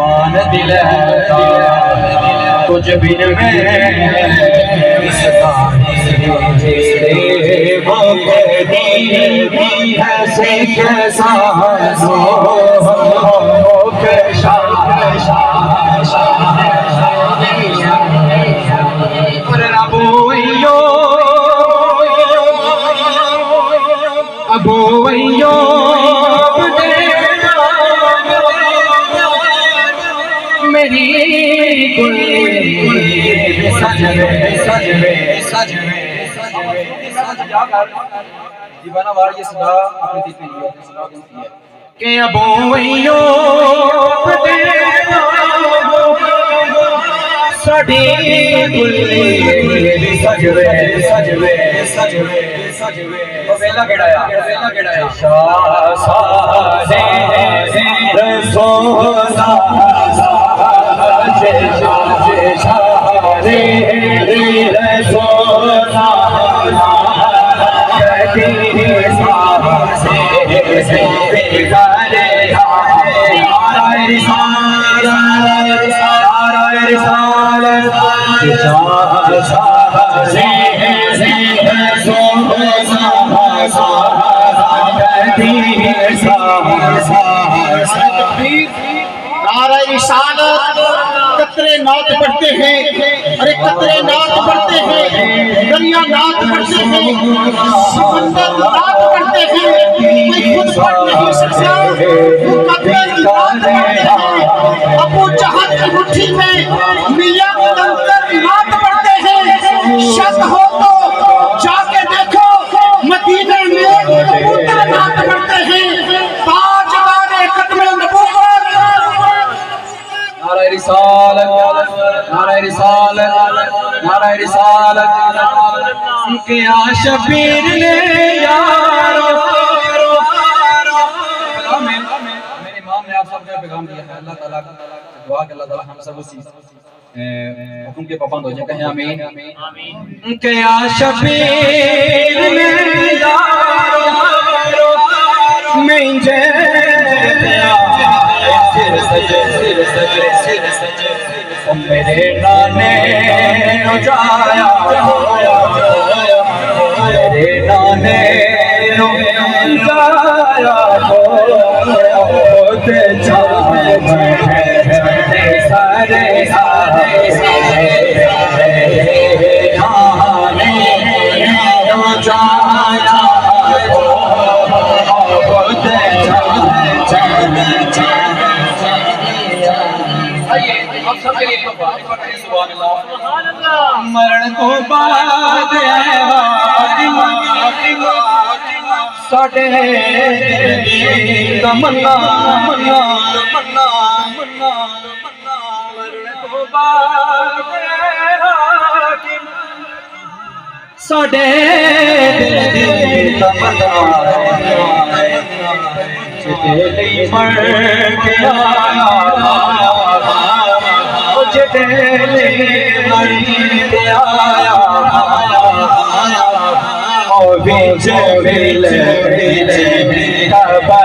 مان دل کچھ بن میں ایسے کیسا میری دیوانہ وار یہ صدا اپنے دل پہ لیا صدا کہتی ہے کہ ابویوں ساڈی گلی سجوے سجوے سجوے سجوے او ویلا کیڑا ہے ویلا کیڑا ہے شاہ ساجے رسول ساجے شاہ رے رسول قطرے نعت پڑھتے ہیں ارے قطرے نعت پڑھتے ہیں دریا نعت پڑھتے ہیں سمندر نعت پڑھتے ہیں کوئی خود پڑھ نہیں سکتا وہ قطرے نعت پڑھتے ہیں ابو جہل کی مٹھی میں میاں منتر نعت پڑھتے ہیں شک ہو تو جا کے دیکھو مدینے میں کبوتر نعت پڑھتے ہیں تاجدار ختم نبوت نعرہ رسالت نعرہ رسالت نعرہ رسالت کیا شبیر نے یارو میرے امام نے آپ سب کا پیغام دیا ہے اللہ تعالیٰ دعا کہ اللہ تعالیٰ ہم سب اسی حکم کے پابند ہو جائیں کہیں آمین کیا شبیر نے یارو میں میرے نانے نجایا میرے نانے نجایا ہوتے چاہے سارے سارے نانے نجایا ہوتے چاہے مرن کو بعد ساڈے تمنا منا منا منا مرن کو بعد ساڈے تمنا جدے مر کے آیا جدے مر کے آیا او بیچ ویل کعبہ